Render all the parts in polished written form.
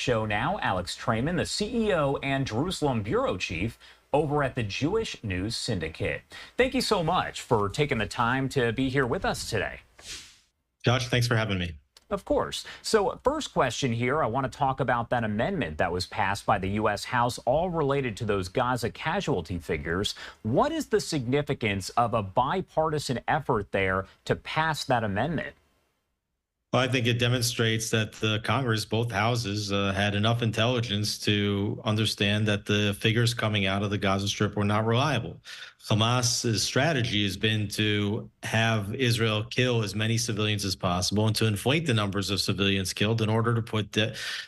Show now, Alex Traiman, the CEO and Jerusalem bureau chief over at the Jewish News Syndicate. Thank you so much for taking the time to be here with us today. Josh, thanks for having me. Of course. So first question here, I want to talk about that amendment that was passed by the U.S. House, all related to those Gaza casualty figures. What is the significance of a bipartisan effort there to pass that amendment? Well, I think it demonstrates that the Congress, both houses, had enough intelligence to understand that the figures coming out of the Gaza Strip were not reliable. Hamas's strategy has been to have Israel kill as many civilians as possible and to inflate the numbers of civilians killed in order to put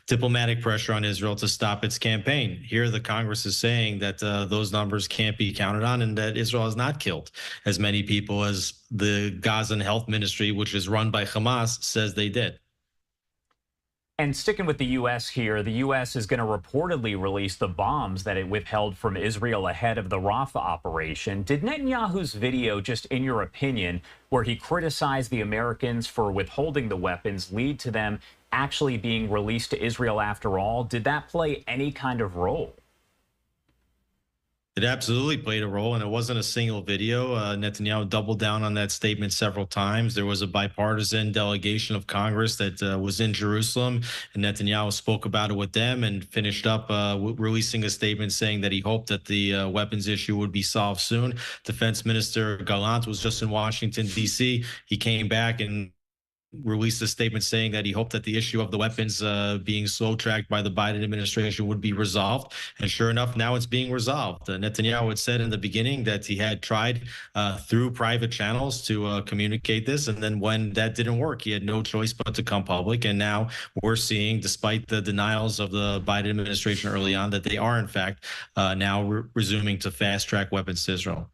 diplomatic pressure on Israel to stop its campaign. Here, the Congress is saying that those numbers can't be counted on and that Israel has not killed as many people as the Gazan Health Ministry, which is run by Hamas, says they did. And sticking with the U.S. here, the U.S. is going to reportedly release the bombs that it withheld from Israel ahead of the Rafah operation. Did Netanyahu's video, just in your opinion, where he criticized the Americans for withholding the weapons, lead to them actually being released to Israel after all? Did that play any kind of role? It absolutely played a role, and it wasn't a single video. Netanyahu doubled down on that statement several times. There was a bipartisan delegation of Congress that was in Jerusalem, and Netanyahu spoke about it with them and finished up releasing a statement saying that he hoped that the weapons issue would be solved soon. Defense Minister Gallant was just in Washington, D.C. He came back and released a statement saying that he hoped that the issue of the weapons being slow-tracked by the Biden administration would be resolved. And sure enough, now it's being resolved. Netanyahu had said in the beginning that he had tried through private channels to communicate this. And then when that didn't work, he had no choice but to come public. And now we're seeing, despite the denials of the Biden administration early on, that they are, in fact, now resuming to fast-track weapons to Israel.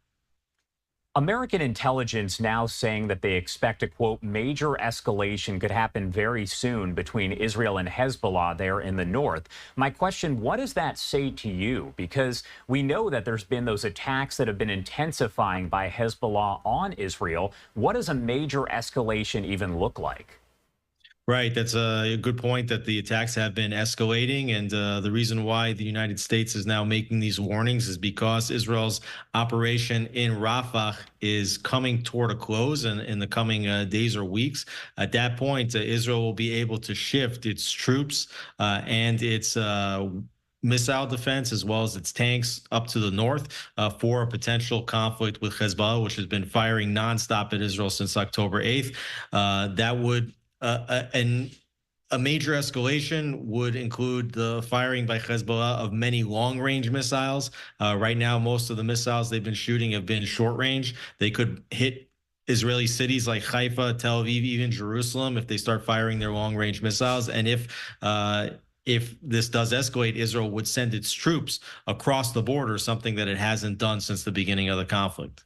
American intelligence now saying that they expect a, quote, major escalation could happen very soon between Israel and Hezbollah there in the north. My question, what does that say to you? Because we know that there's been those attacks that have been intensifying by Hezbollah on Israel. What does a major escalation even look like? Right. That's a good point, that the attacks have been escalating. And the reason why the United States is now making these warnings is because Israel's operation in Rafah is coming toward a close in the coming days or weeks. At that point, Israel will be able to shift its troops and its missile defense as well as its tanks up to the north for a potential conflict with Hezbollah, which has been firing nonstop at Israel since October 8th. That would and a major escalation would include the firing by Hezbollah of many long-range missiles. Right now, most of the missiles they've been shooting have been short-range. They could hit Israeli cities like Haifa, Tel Aviv, even Jerusalem if they start firing their long-range missiles. And if this does escalate, Israel would send its troops across the border, something that it hasn't done since the beginning of the conflict.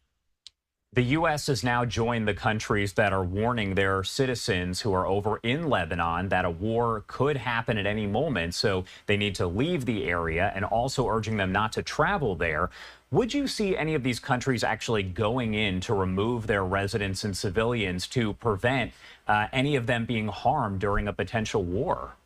The U.S. has now joined the countries that are warning their citizens who are over in Lebanon that a war could happen at any moment, so they need to leave the area, and also urging them not to travel there. Would you see any of these countries actually going in to remove their residents and civilians to prevent any of them being harmed during a potential war?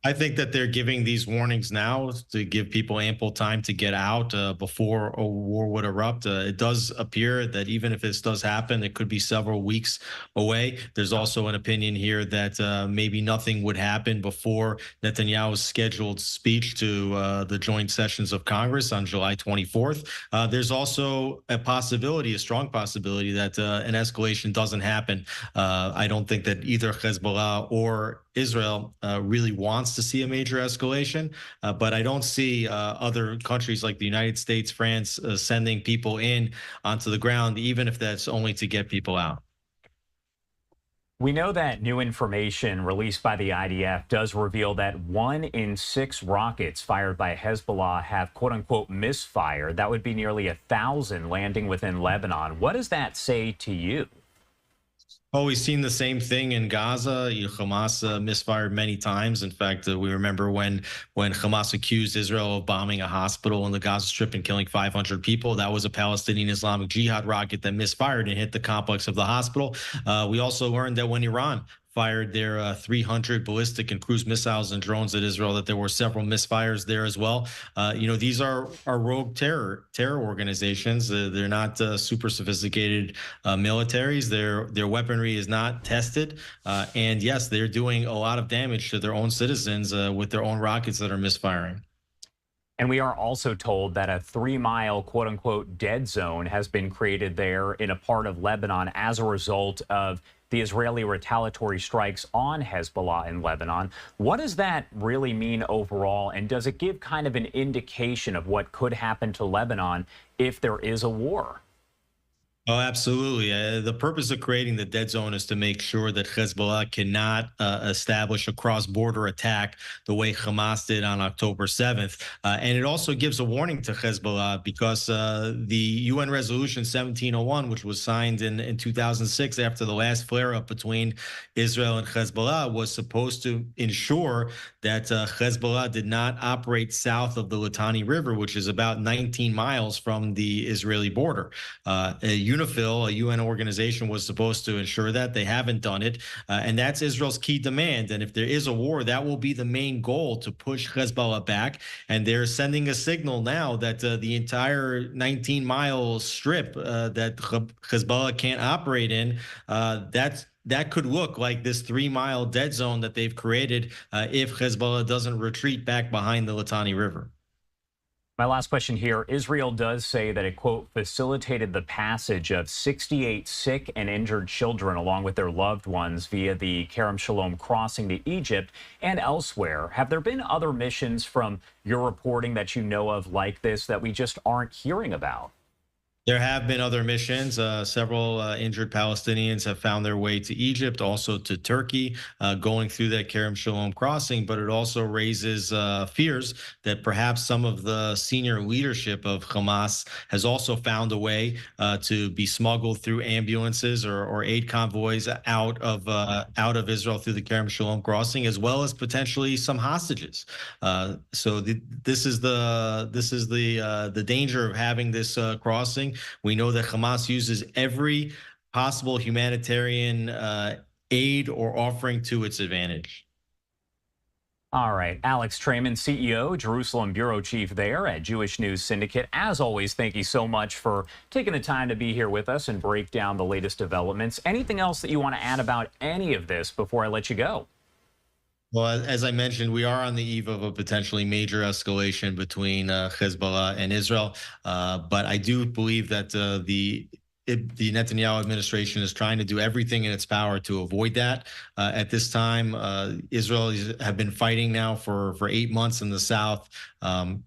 I think that they're giving these warnings now to give people ample time to get out before a war would erupt. It does appear that even if this does happen, it could be several weeks away. There's also an opinion here that maybe nothing would happen before Netanyahu's scheduled speech to the joint sessions of Congress on July 24th. There's also a possibility, a strong possibility, that an escalation doesn't happen. I don't think that either Hezbollah or Israel really wants to see a major escalation, but I don't see other countries like the United States, France, sending people in onto the ground, even if that's only to get people out. We know that new information released by the IDF does reveal that 1 in 6 rockets fired by Hezbollah have, quote unquote, misfired. That would be nearly 1,000 landing within Lebanon. What does that say to you? Oh, we've seen the same thing in Gaza. Hamas misfired many times. In fact, we remember when Hamas accused Israel of bombing a hospital in the Gaza Strip and killing 500 people. That was a Palestinian Islamic Jihad rocket that misfired and hit the complex of the hospital. We also learned that when Iran fired their 300 ballistic and cruise missiles and drones at Israel, that there were several misfires there as well. These are rogue terror organizations. They're not super sophisticated militaries. Their weaponry is not tested, and yes, they're doing a lot of damage to their own citizens with their own rockets that are misfiring. And we are also told that a 3-mile quote unquote dead zone has been created there in a part of Lebanon as a result of the Israeli retaliatory strikes on Hezbollah in Lebanon. What does that really mean overall? And does it give kind of an indication of what could happen to Lebanon if there is a war? Oh, absolutely. The purpose of creating the dead zone is to make sure that Hezbollah cannot establish a cross-border attack the way Hamas did on October 7th. And it also gives a warning to Hezbollah because the UN Resolution 1701, which was signed in 2006 after the last flare-up between Israel and Hezbollah, was supposed to ensure that Hezbollah did not operate south of the Litani River, which is about 19 miles from the Israeli border. UNIFIL, a UN organization, was supposed to ensure that. They haven't done it. And that's Israel's key demand. And if there is a war, that will be the main goal, to push Hezbollah back. And they're sending a signal now that the entire 19-mile strip that Hezbollah can't operate in, that could look like this 3-mile dead zone that they've created if Hezbollah doesn't retreat back behind the Litani River. My last question here. Israel does say that it, quote, facilitated the passage of 68 sick and injured children along with their loved ones via the Kerem Shalom crossing to Egypt and elsewhere. Have there been other missions from your reporting that you know of like this that we just aren't hearing about? There have been other missions. Several injured Palestinians have found their way to Egypt, also to Turkey, going through that Kerem Shalom crossing. But it also raises fears that perhaps some of the senior leadership of Hamas has also found a way to be smuggled through ambulances or aid convoys out of Israel through the Kerem Shalom crossing, as well as potentially some hostages. This is the danger of having this crossing. We know that Hamas uses every possible humanitarian aid or offering to its advantage. All right. Alex Traiman, CEO, Jerusalem Bureau Chief there at Jewish News Syndicate. As always, thank you so much for taking the time to be here with us and break down the latest developments. Anything else that you want to add about any of this before I let you go? Well, as I mentioned, we are on the eve of a potentially major escalation between Hezbollah and Israel. But I do believe that the Netanyahu administration is trying to do everything in its power to avoid that. At this time, Israelis have been fighting now for 8 months in the south. And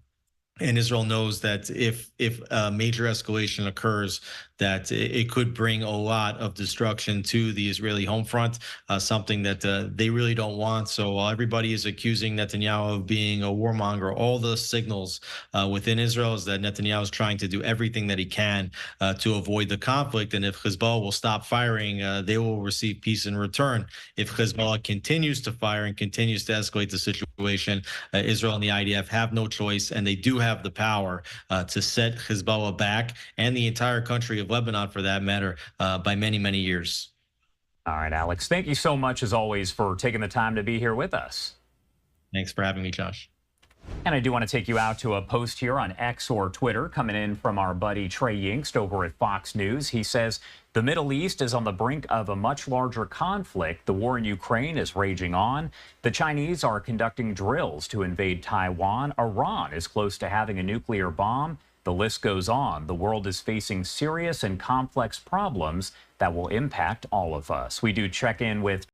Israel knows that if a major escalation occurs, that it could bring a lot of destruction to the Israeli home front, something that they really don't want. So while everybody is accusing Netanyahu of being a warmonger, all the signals within Israel is that Netanyahu is trying to do everything that he can to avoid the conflict. And if Hezbollah will stop firing, they will receive peace in return. If Hezbollah continues to fire and continues to escalate the situation, Israel and the IDF have no choice, and they do have the power to set Hezbollah back, and the entire country of Lebanon, for that matter, by many, many years. All right, Alex, thank you so much, as always, for taking the time to be here with us. Thanks for having me, Josh. And I do want to take you out to a post here on X or Twitter coming in from our buddy Trey Yingst over at Fox News. He says, the Middle East is on the brink of a much larger conflict. The war in Ukraine is raging on. The Chinese are conducting drills to invade Taiwan. Iran is close to having a nuclear bomb. The list goes on. The world is facing serious and complex problems that will impact all of us. We do check in with